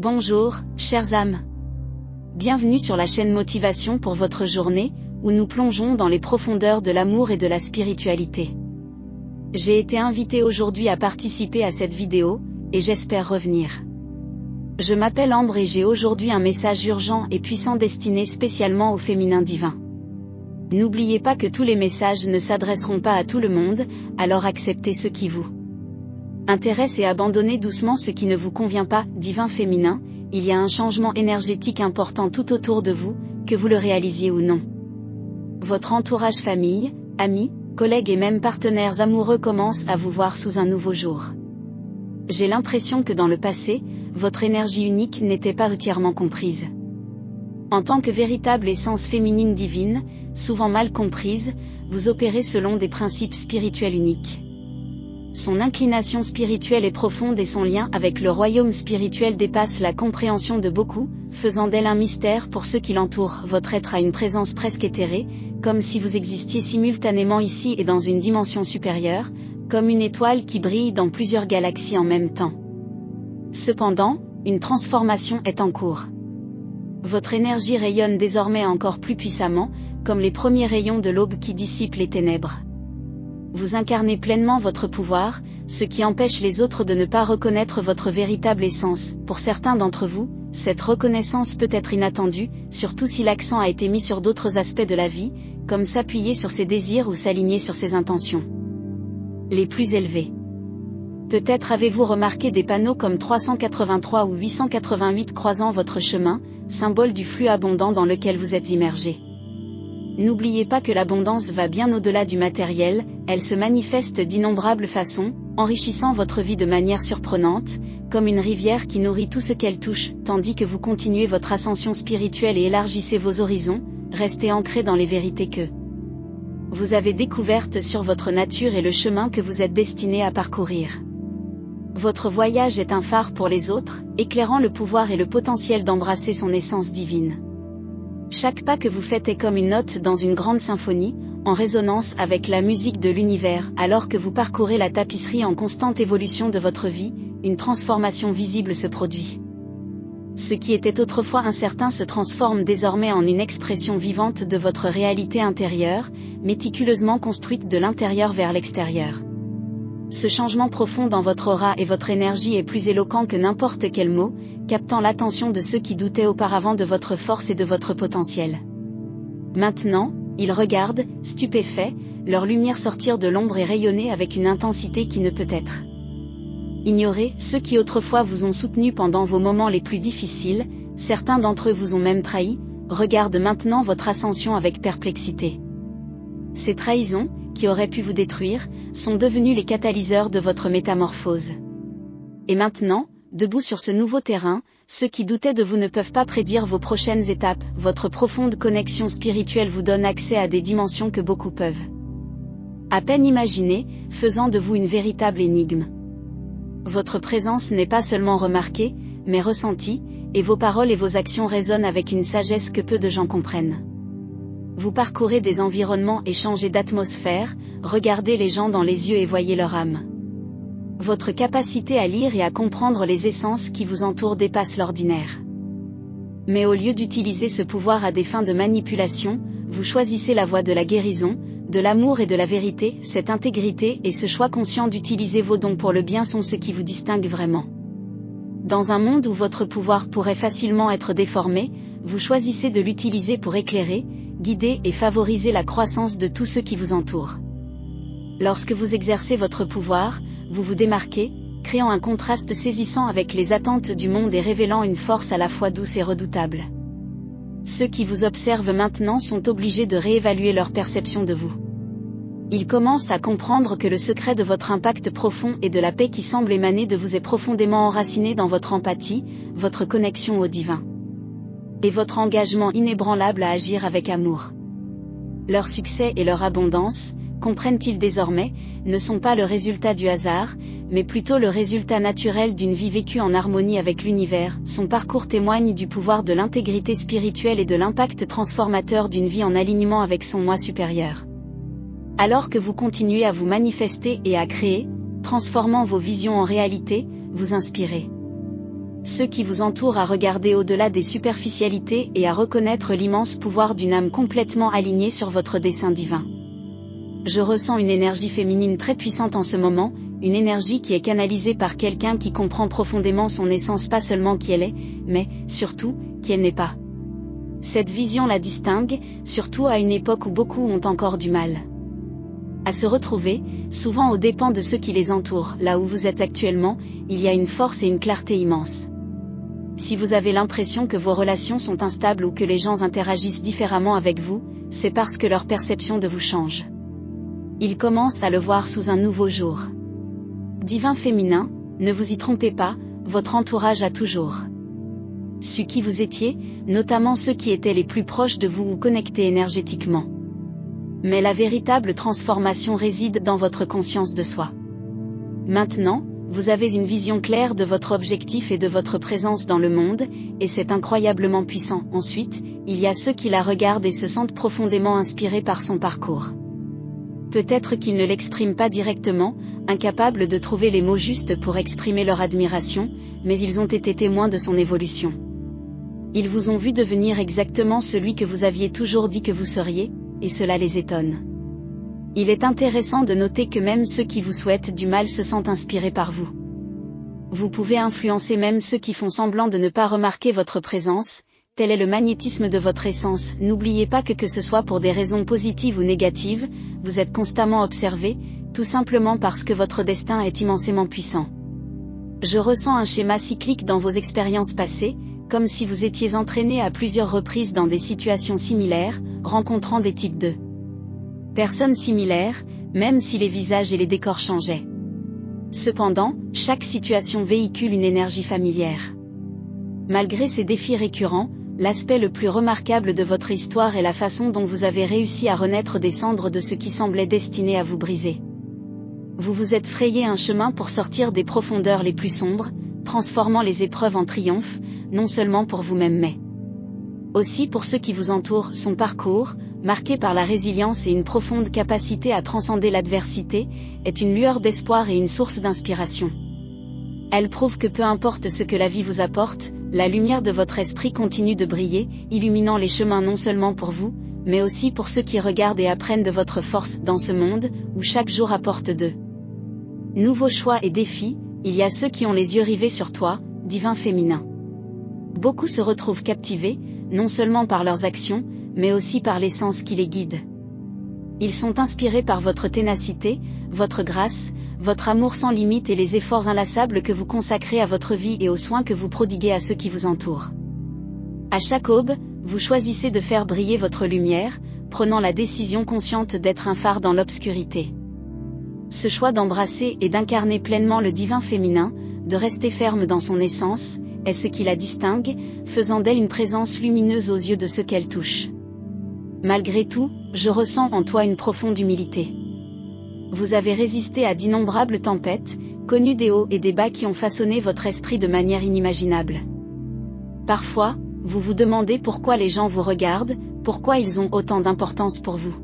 Bonjour, chères âmes. Bienvenue sur la chaîne Motivation pour votre journée, où nous plongeons dans les profondeurs de l'amour et de la spiritualité. J'ai été invitée aujourd'hui à participer à cette vidéo, et j'espère revenir. Je m'appelle Ambre et j'ai aujourd'hui un message urgent et puissant destiné spécialement au féminin divin. N'oubliez pas que tous les messages ne s'adresseront pas à tout le monde, alors acceptez ce qui vous intéresse et abandonnez doucement ce qui ne vous convient pas. Divin féminin, il y a un changement énergétique important tout autour de vous, que vous le réalisiez ou non. Votre entourage, famille, amis, collègues et même partenaires amoureux commencent à vous voir sous un nouveau jour. J'ai l'impression que dans le passé, votre énergie unique n'était pas entièrement comprise. En tant que véritable essence féminine divine, souvent mal comprise, vous opérez selon des principes spirituels uniques. Son inclination spirituelle est profonde et son lien avec le royaume spirituel dépasse la compréhension de beaucoup, faisant d'elle un mystère pour ceux qui l'entourent. Votre être a une présence presque éthérée, comme si vous existiez simultanément ici et dans une dimension supérieure, comme une étoile qui brille dans plusieurs galaxies en même temps. Cependant, une transformation est en cours. Votre énergie rayonne désormais encore plus puissamment, comme les premiers rayons de l'aube qui dissipent les ténèbres. Vous incarnez pleinement votre pouvoir, ce qui empêche les autres de ne pas reconnaître votre véritable essence. Pour certains d'entre vous, cette reconnaissance peut être inattendue, surtout si l'accent a été mis sur d'autres aspects de la vie, comme s'appuyer sur ses désirs ou s'aligner sur ses intentions les plus élevées. Peut-être avez-vous remarqué des panneaux comme 383 ou 888 croisant votre chemin, symbole du flux abondant dans lequel vous êtes immergé. N'oubliez pas que l'abondance va bien au-delà du matériel, elle se manifeste d'innombrables façons, enrichissant votre vie de manière surprenante, comme une rivière qui nourrit tout ce qu'elle touche, tandis que vous continuez votre ascension spirituelle et élargissez vos horizons, restez ancrés dans les vérités que vous avez découvertes sur votre nature et le chemin que vous êtes destiné à parcourir. Votre voyage est un phare pour les autres, éclairant le pouvoir et le potentiel d'embrasser son essence divine. Chaque pas que vous faites est comme une note dans une grande symphonie, en résonance avec la musique de l'univers. Alors que vous parcourez la tapisserie en constante évolution de votre vie, une transformation visible se produit. Ce qui était autrefois incertain se transforme désormais en une expression vivante de votre réalité intérieure, méticuleusement construite de l'intérieur vers l'extérieur. Ce changement profond dans votre aura et votre énergie est plus éloquent que n'importe quel mot, captant l'attention de ceux qui doutaient auparavant de votre force et de votre potentiel. Maintenant, ils regardent, stupéfaits, leur lumière sortir de l'ombre et rayonner avec une intensité qui ne peut être ignorée. Ceux qui autrefois vous ont soutenu pendant vos moments les plus difficiles, certains d'entre eux vous ont même trahi, regardent maintenant votre ascension avec perplexité. Ces trahisons, qui auraient pu vous détruire, sont devenus les catalyseurs de votre métamorphose. Et maintenant, debout sur ce nouveau terrain, ceux qui doutaient de vous ne peuvent pas prédire vos prochaines étapes. Votre profonde connexion spirituelle vous donne accès à des dimensions que beaucoup peuvent à peine imaginer, faisant de vous une véritable énigme. Votre présence n'est pas seulement remarquée, mais ressentie, et vos paroles et vos actions résonnent avec une sagesse que peu de gens comprennent. Vous parcourez des environnements et changez d'atmosphère, regardez les gens dans les yeux et voyez leur âme. Votre capacité à lire et à comprendre les essences qui vous entourent dépasse l'ordinaire. Mais au lieu d'utiliser ce pouvoir à des fins de manipulation, vous choisissez la voie de la guérison, de l'amour et de la vérité. Cette intégrité et ce choix conscient d'utiliser vos dons pour le bien sont ce qui vous distingue vraiment. Dans un monde où votre pouvoir pourrait facilement être déformé, vous choisissez de l'utiliser pour éclairer, guider et favoriser la croissance de tous ceux qui vous entourent. Lorsque vous exercez votre pouvoir, vous vous démarquez, créant un contraste saisissant avec les attentes du monde et révélant une force à la fois douce et redoutable. Ceux qui vous observent maintenant sont obligés de réévaluer leur perception de vous. Ils commencent à comprendre que le secret de votre impact profond et de la paix qui semble émaner de vous est profondément enraciné dans votre empathie, votre connexion au divin et votre engagement inébranlable à agir avec amour. Leur succès et leur abondance, comprennent-ils désormais, ne sont pas le résultat du hasard, mais plutôt le résultat naturel d'une vie vécue en harmonie avec l'univers. Son parcours témoigne du pouvoir de l'intégrité spirituelle et de l'impact transformateur d'une vie en alignement avec son moi supérieur. Alors que vous continuez à vous manifester et à créer, transformant vos visions en réalité, vous inspirez. ceux qui vous entourent à regarder au-delà des superficialités et à reconnaître l'immense pouvoir d'une âme complètement alignée sur votre dessein divin. Je ressens une énergie féminine très puissante en ce moment, une énergie qui est canalisée par quelqu'un qui comprend profondément son essence, pas seulement qui elle est, mais, surtout, qui elle n'est pas. Cette vision la distingue, surtout à une époque où beaucoup ont encore du mal à se retrouver, souvent aux dépens de ceux qui les entourent. Là où vous êtes actuellement, il y a une force et une clarté immenses. Si vous avez l'impression que vos relations sont instables ou que les gens interagissent différemment avec vous, c'est parce que leur perception de vous change. Ils commencent à le voir sous un nouveau jour. Divin féminin, ne vous y trompez pas, votre entourage a toujours su qui vous étiez, notamment ceux qui étaient les plus proches de vous ou connectés énergétiquement. Mais la véritable transformation réside dans votre conscience de soi. Maintenant, vous avez une vision claire de votre objectif et de votre présence dans le monde, et c'est incroyablement puissant. Ensuite, il y a ceux qui la regardent et se sentent profondément inspirés par son parcours. Peut-être qu'ils ne l'expriment pas directement, incapables de trouver les mots justes pour exprimer leur admiration, mais ils ont été témoins de son évolution. Ils vous ont vu devenir exactement celui que vous aviez toujours dit que vous seriez, et cela les étonne. Il est intéressant de noter que même ceux qui vous souhaitent du mal se sentent inspirés par vous. Vous pouvez influencer même ceux qui font semblant de ne pas remarquer votre présence, tel est le magnétisme de votre essence. N'oubliez pas que ce soit pour des raisons positives ou négatives, vous êtes constamment observé, tout simplement parce que votre destin est immensément puissant. Je ressens un schéma cyclique dans vos expériences passées, comme si vous étiez entraîné à plusieurs reprises dans des situations similaires, rencontrant des types de personnes similaires, même si les visages et les décors changeaient. Cependant, chaque situation véhicule une énergie familière. Malgré ces défis récurrents, l'aspect le plus remarquable de votre histoire est la façon dont vous avez réussi à renaître des cendres de ce qui semblait destiné à vous briser. Vous vous êtes frayé un chemin pour sortir des profondeurs les plus sombres, transformant les épreuves en triomphe, non seulement pour vous-même mais aussi pour ceux qui vous entourent. Son parcours, marqué par la résilience et une profonde capacité à transcender l'adversité, est une lueur d'espoir et une source d'inspiration. Elle prouve que peu importe ce que la vie vous apporte, la lumière de votre esprit continue de briller, illuminant les chemins non seulement pour vous, mais aussi pour ceux qui regardent et apprennent de votre force dans ce monde, où chaque jour apporte de nouveaux choix et défis. Il y a ceux qui ont les yeux rivés sur toi, divin féminin. Beaucoup se retrouvent captivés, non seulement par leurs actions, mais aussi par l'essence qui les guide. Ils sont inspirés par votre ténacité, votre grâce, votre amour sans limite et les efforts inlassables que vous consacrez à votre vie et aux soins que vous prodiguez à ceux qui vous entourent. À chaque aube, vous choisissez de faire briller votre lumière, prenant la décision consciente d'être un phare dans l'obscurité. Ce choix d'embrasser et d'incarner pleinement le divin féminin, de rester ferme dans son essence, est ce qui la distingue, faisant d'elle une présence lumineuse aux yeux de ceux qu'elle touche. Malgré tout, je ressens en toi une profonde humilité. Vous avez résisté à d'innombrables tempêtes, connu des hauts et des bas qui ont façonné votre esprit de manière inimaginable. Parfois, vous vous demandez pourquoi les gens vous regardent, pourquoi ils ont autant d'importance pour vous.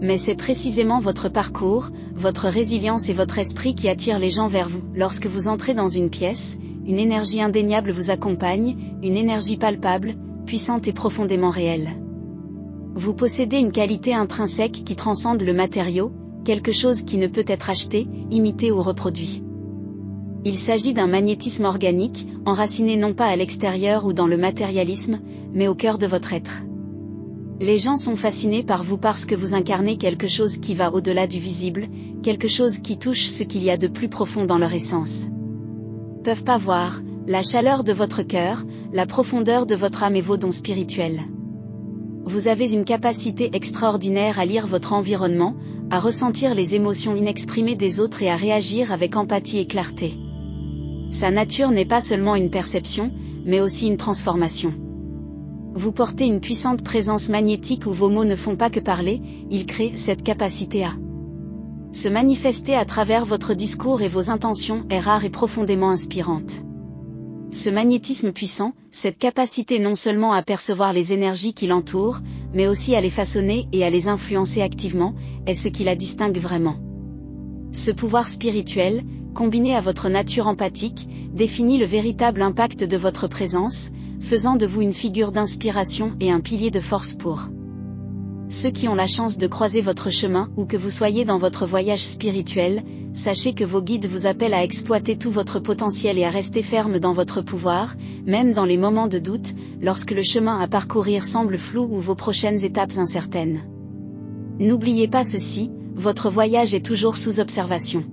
Mais c'est précisément votre parcours, votre résilience et votre esprit qui attirent les gens vers vous. Lorsque vous entrez dans une pièce, une énergie indéniable vous accompagne, une énergie palpable, puissante et profondément réelle. Vous possédez une qualité intrinsèque qui transcende le matériau, quelque chose qui ne peut être acheté, imité ou reproduit. Il s'agit d'un magnétisme organique, enraciné non pas à l'extérieur ou dans le matérialisme, mais au cœur de votre être. Les gens sont fascinés par vous parce que vous incarnez quelque chose qui va au-delà du visible, quelque chose qui touche ce qu'il y a de plus profond dans leur essence. Peuvent pas voir la chaleur de votre cœur, la profondeur de votre âme et vos dons spirituels. Vous avez une capacité extraordinaire à lire votre environnement, à ressentir les émotions inexprimées des autres et à réagir avec empathie et clarté. Sa nature n'est pas seulement une perception, mais aussi une transformation. Vous portez une puissante présence magnétique où vos mots ne font pas que parler, ils créent cette capacité à se manifester à travers votre discours et vos intentions est rare et profondément inspirante. Ce magnétisme puissant, cette capacité non seulement à percevoir les énergies qui l'entourent, mais aussi à les façonner et à les influencer activement, est ce qui la distingue vraiment. Ce pouvoir spirituel, combiné à votre nature empathique, définit le véritable impact de votre présence, faisant de vous une figure d'inspiration et un pilier de force pour ceux qui ont la chance de croiser votre chemin, ou que vous soyez dans votre voyage spirituel. Sachez que vos guides vous appellent à exploiter tout votre potentiel et à rester ferme dans votre pouvoir, même dans les moments de doute, lorsque le chemin à parcourir semble flou ou vos prochaines étapes incertaines. N'oubliez pas ceci, votre voyage est toujours sous observation.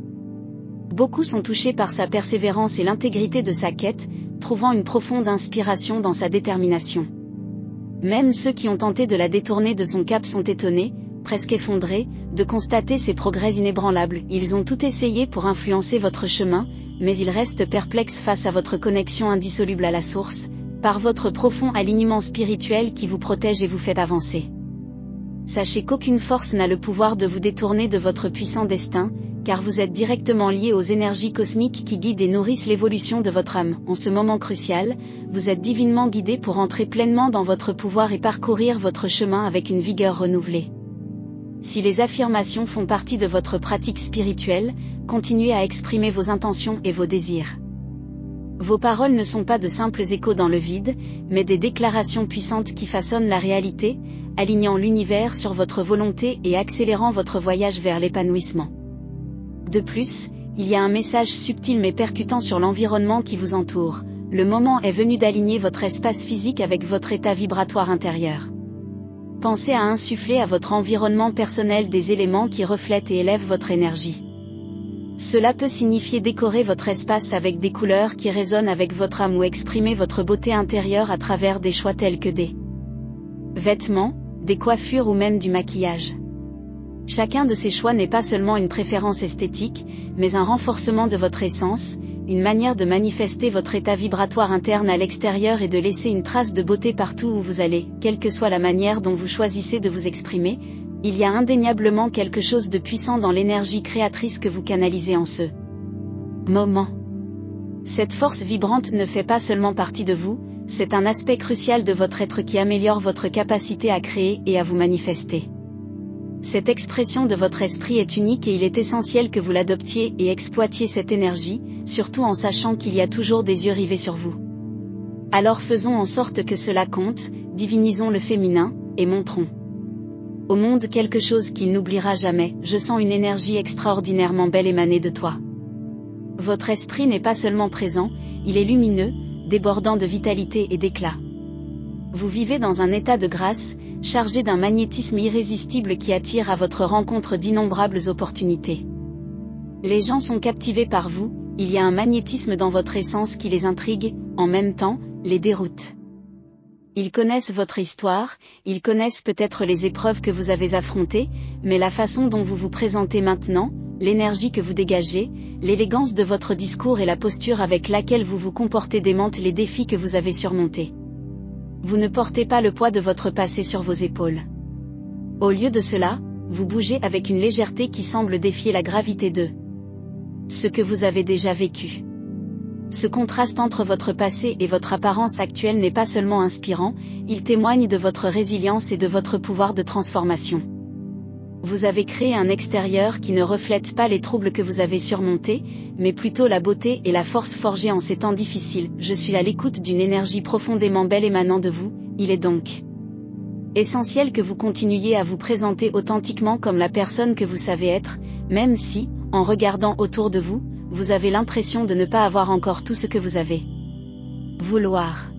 Beaucoup sont touchés par sa persévérance et l'intégrité de sa quête, trouvant une profonde inspiration dans sa détermination. Même ceux qui ont tenté de la détourner de son cap sont étonnés, presque effondrés, de constater ses progrès inébranlables. Ils ont tout essayé pour influencer votre chemin, mais ils restent perplexes face à votre connexion indissoluble à la source, par votre profond alignement spirituel qui vous protège et vous fait avancer. Sachez qu'aucune force n'a le pouvoir de vous détourner de votre puissant destin, car vous êtes directement lié aux énergies cosmiques qui guident et nourrissent l'évolution de votre âme. En ce moment crucial, vous êtes divinement guidé pour entrer pleinement dans votre pouvoir et parcourir votre chemin avec une vigueur renouvelée. Si les affirmations font partie de votre pratique spirituelle, continuez à exprimer vos intentions et vos désirs. Vos paroles ne sont pas de simples échos dans le vide, mais des déclarations puissantes qui façonnent la réalité, alignant l'univers sur votre volonté et accélérant votre voyage vers l'épanouissement. De plus, il y a un message subtil mais percutant sur l'environnement qui vous entoure. Le moment est venu d'aligner votre espace physique avec votre état vibratoire intérieur. Pensez à insuffler à votre environnement personnel des éléments qui reflètent et élèvent votre énergie. Cela peut signifier décorer votre espace avec des couleurs qui résonnent avec votre âme ou exprimer votre beauté intérieure à travers des choix tels que des vêtements, des coiffures ou même du maquillage. Chacun de ces choix n'est pas seulement une préférence esthétique, mais un renforcement de votre essence, une manière de manifester votre état vibratoire interne à l'extérieur et de laisser une trace de beauté partout où vous allez. Quelle que soit la manière dont vous choisissez de vous exprimer, il y a indéniablement quelque chose de puissant dans l'énergie créatrice que vous canalisez en ce moment. Cette force vibrante ne fait pas seulement partie de vous, c'est un aspect crucial de votre être qui améliore votre capacité à créer et à vous manifester. Cette expression de votre esprit est unique et il est essentiel que vous l'adoptiez et exploitiez cette énergie, surtout en sachant qu'il y a toujours des yeux rivés sur vous. Alors faisons en sorte que cela compte, divinisons le féminin, et montrons au monde quelque chose qu'il n'oubliera jamais. Je sens une énergie extraordinairement belle émaner de toi. Votre esprit n'est pas seulement présent, il est lumineux, débordant de vitalité et d'éclat. Vous vivez dans un état de grâce, chargé d'un magnétisme irrésistible qui attire à votre rencontre d'innombrables opportunités. Les gens sont captivés par vous, il y a un magnétisme dans votre essence qui les intrigue, en même temps, les déroute. Ils connaissent votre histoire, ils connaissent peut-être les épreuves que vous avez affrontées, mais la façon dont vous vous présentez maintenant, l'énergie que vous dégagez, l'élégance de votre discours et la posture avec laquelle vous vous comportez démentent les défis que vous avez surmontés. Vous ne portez pas le poids de votre passé sur vos épaules. Au lieu de cela, vous bougez avec une légèreté qui semble défier la gravité de ce que vous avez déjà vécu. Ce contraste entre votre passé et votre apparence actuelle n'est pas seulement inspirant, il témoigne de votre résilience et de votre pouvoir de transformation. Vous avez créé un extérieur qui ne reflète pas les troubles que vous avez surmontés, mais plutôt la beauté et la force forgées en ces temps difficiles. Je suis à l'écoute d'une énergie profondément belle émanant de vous, il est donc essentiel que vous continuiez à vous présenter authentiquement comme la personne que vous savez être, même si, en regardant autour de vous, vous avez l'impression de ne pas avoir encore tout ce que vous avez vouloir.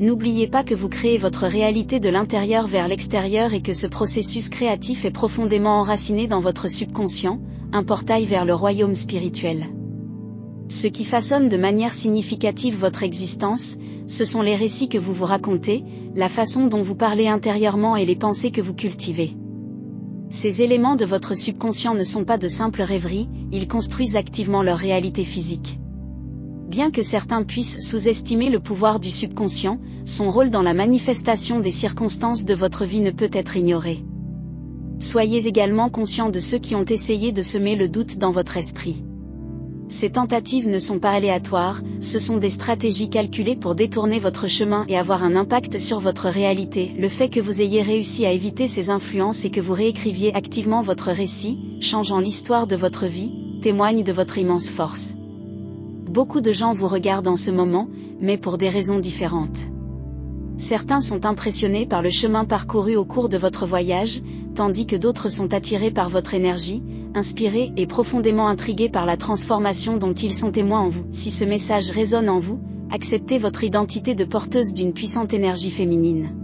N'oubliez pas que vous créez votre réalité de l'intérieur vers l'extérieur et que ce processus créatif est profondément enraciné dans votre subconscient, un portail vers le royaume spirituel. Ce qui façonne de manière significative votre existence, ce sont les récits que vous vous racontez, la façon dont vous parlez intérieurement et les pensées que vous cultivez. Ces éléments de votre subconscient ne sont pas de simples rêveries, ils construisent activement leur réalité physique. Bien que certains puissent sous-estimer le pouvoir du subconscient, son rôle dans la manifestation des circonstances de votre vie ne peut être ignoré. Soyez également conscient de ceux qui ont essayé de semer le doute dans votre esprit. Ces tentatives ne sont pas aléatoires, ce sont des stratégies calculées pour détourner votre chemin et avoir un impact sur votre réalité. Le fait que vous ayez réussi à éviter ces influences et que vous réécriviez activement votre récit, changeant l'histoire de votre vie, témoigne de votre immense force. Beaucoup de gens vous regardent en ce moment, mais pour des raisons différentes. Certains sont impressionnés par le chemin parcouru au cours de votre voyage, tandis que d'autres sont attirés par votre énergie, inspirés et profondément intrigués par la transformation dont ils sont témoins en vous. Si ce message résonne en vous, acceptez votre identité de porteuse d'une puissante énergie féminine.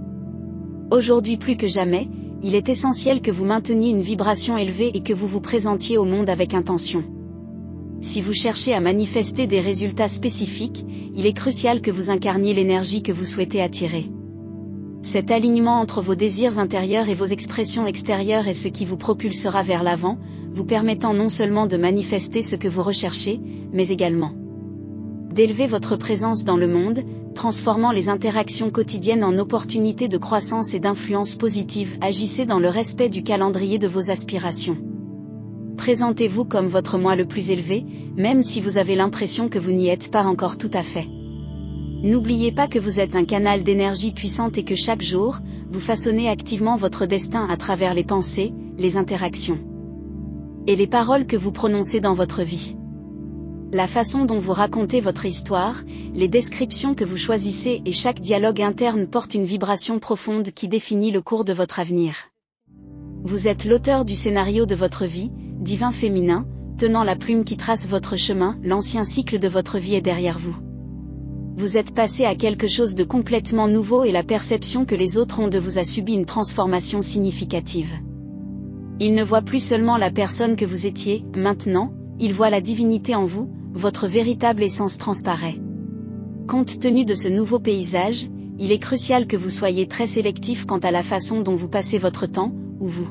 Aujourd'hui plus que jamais, il est essentiel que vous mainteniez une vibration élevée et que vous vous présentiez au monde avec intention. Si vous cherchez à manifester des résultats spécifiques, il est crucial que vous incarniez l'énergie que vous souhaitez attirer. Cet alignement entre vos désirs intérieurs et vos expressions extérieures est ce qui vous propulsera vers l'avant, vous permettant non seulement de manifester ce que vous recherchez, mais également d'élever votre présence dans le monde, transformant les interactions quotidiennes en opportunités de croissance et d'influence positive. Agissez dans le respect du calendrier de vos aspirations. Présentez-vous comme votre moi le plus élevé, même si vous avez l'impression que vous n'y êtes pas encore tout à fait. N'oubliez pas que vous êtes un canal d'énergie puissante et que chaque jour, vous façonnez activement votre destin à travers les pensées, les interactions et les paroles que vous prononcez dans votre vie. La façon dont vous racontez votre histoire, les descriptions que vous choisissez et chaque dialogue interne porte une vibration profonde qui définit le cours de votre avenir. Vous êtes l'auteur du scénario de votre vie, divin féminin, tenant la plume qui trace votre chemin. L'ancien cycle de votre vie est derrière vous. Vous êtes passé à quelque chose de complètement nouveau et la perception que les autres ont de vous a subi une transformation significative. Ils ne voient plus seulement la personne que vous étiez, maintenant, ils voient la divinité en vous, votre véritable essence transparaît. Compte tenu de ce nouveau paysage, il est crucial que vous soyez très sélectif quant à la façon dont vous passez votre temps, où vous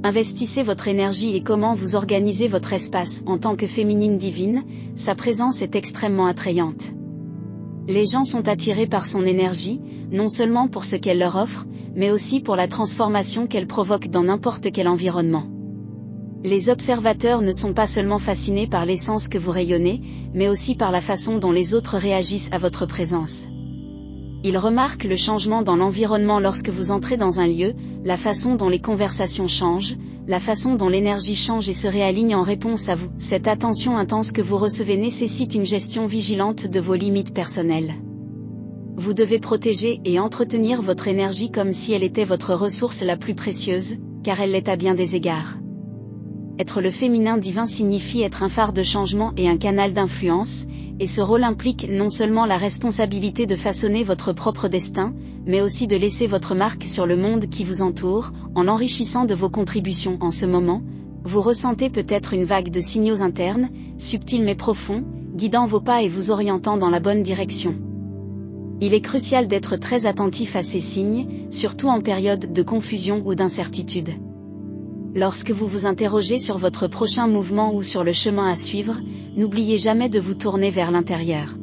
investissez votre énergie et comment vous organisez votre espace. En tant que féminine divine, sa présence est extrêmement attrayante. Les gens sont attirés par son énergie, non seulement pour ce qu'elle leur offre, mais aussi pour la transformation qu'elle provoque dans n'importe quel environnement. Les observateurs ne sont pas seulement fascinés par l'essence que vous rayonnez, mais aussi par la façon dont les autres réagissent à votre présence. Ils remarquent le changement dans l'environnement lorsque vous entrez dans un lieu, la façon dont les conversations changent, la façon dont l'énergie change et se réaligne en réponse à vous. Cette attention intense que vous recevez nécessite une gestion vigilante de vos limites personnelles. Vous devez protéger et entretenir votre énergie comme si elle était votre ressource la plus précieuse, car elle l'est à bien des égards. Être le féminin divin signifie être un phare de changement et un canal d'influence, et ce rôle implique non seulement la responsabilité de façonner votre propre destin, mais aussi de laisser votre marque sur le monde qui vous entoure, en l'enrichissant de vos contributions. En ce moment, vous ressentez peut-être une vague de signaux internes, subtils mais profonds, guidant vos pas et vous orientant dans la bonne direction. Il est crucial d'être très attentif à ces signes, surtout en période de confusion ou d'incertitude. Lorsque vous vous interrogez sur votre prochain mouvement ou sur le chemin à suivre, n'oubliez jamais de vous tourner vers l'intérieur.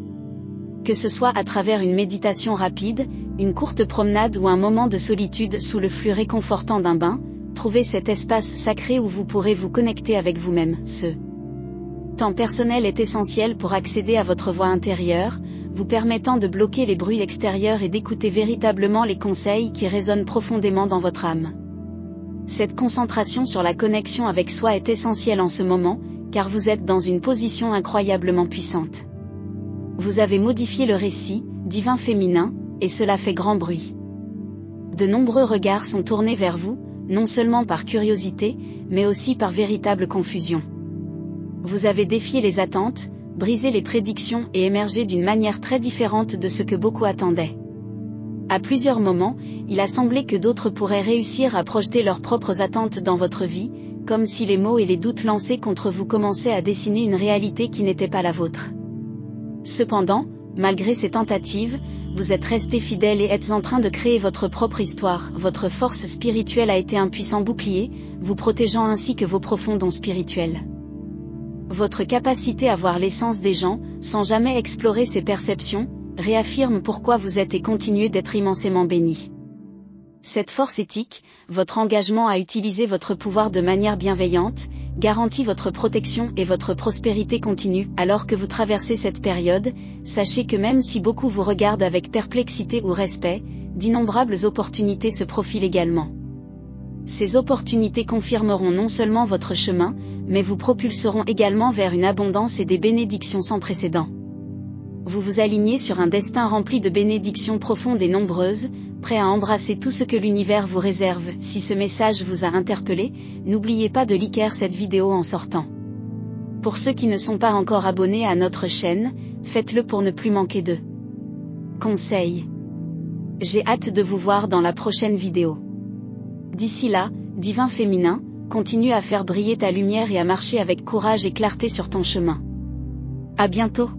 Que ce soit à travers une méditation rapide, une courte promenade ou un moment de solitude sous le flux réconfortant d'un bain, trouvez cet espace sacré où vous pourrez vous connecter avec vous-même. Ce temps personnel est essentiel pour accéder à votre voix intérieure, vous permettant de bloquer les bruits extérieurs et d'écouter véritablement les conseils qui résonnent profondément dans votre âme. Cette concentration sur la connexion avec soi est essentielle en ce moment, car vous êtes dans une position incroyablement puissante. Vous avez modifié le récit, divin féminin, et cela fait grand bruit. De nombreux regards sont tournés vers vous, non seulement par curiosité, mais aussi par véritable confusion. Vous avez défié les attentes, brisé les prédictions et émergé d'une manière très différente de ce que beaucoup attendaient. À plusieurs moments, il a semblé que d'autres pourraient réussir à projeter leurs propres attentes dans votre vie, comme si les mots et les doutes lancés contre vous commençaient à dessiner une réalité qui n'était pas la vôtre. Cependant, malgré ces tentatives, vous êtes resté fidèle et êtes en train de créer votre propre histoire. Votre force spirituelle a été un puissant bouclier, vous protégeant ainsi que vos profonds dons spirituels. Votre capacité à voir l'essence des gens, sans jamais explorer ses perceptions, réaffirme pourquoi vous êtes et continuez d'être immensément béni. Cette force éthique, votre engagement à utiliser votre pouvoir de manière bienveillante, garantit votre protection et votre prospérité continue. Alors que vous traversez cette période, sachez que même si beaucoup vous regardent avec perplexité ou respect, d'innombrables opportunités se profilent également. Ces opportunités confirmeront non seulement votre chemin, mais vous propulseront également vers une abondance et des bénédictions sans précédent. Vous vous alignez sur un destin rempli de bénédictions profondes et nombreuses, prêt à embrasser tout ce que l'univers vous réserve. Si ce message vous a interpellé, n'oubliez pas de liker cette vidéo en sortant. Pour ceux qui ne sont pas encore abonnés à notre chaîne, faites-le pour ne plus manquer de conseils. J'ai hâte de vous voir dans la prochaine vidéo. D'ici là, divin féminin, continue à faire briller ta lumière et à marcher avec courage et clarté sur ton chemin. À bientôt.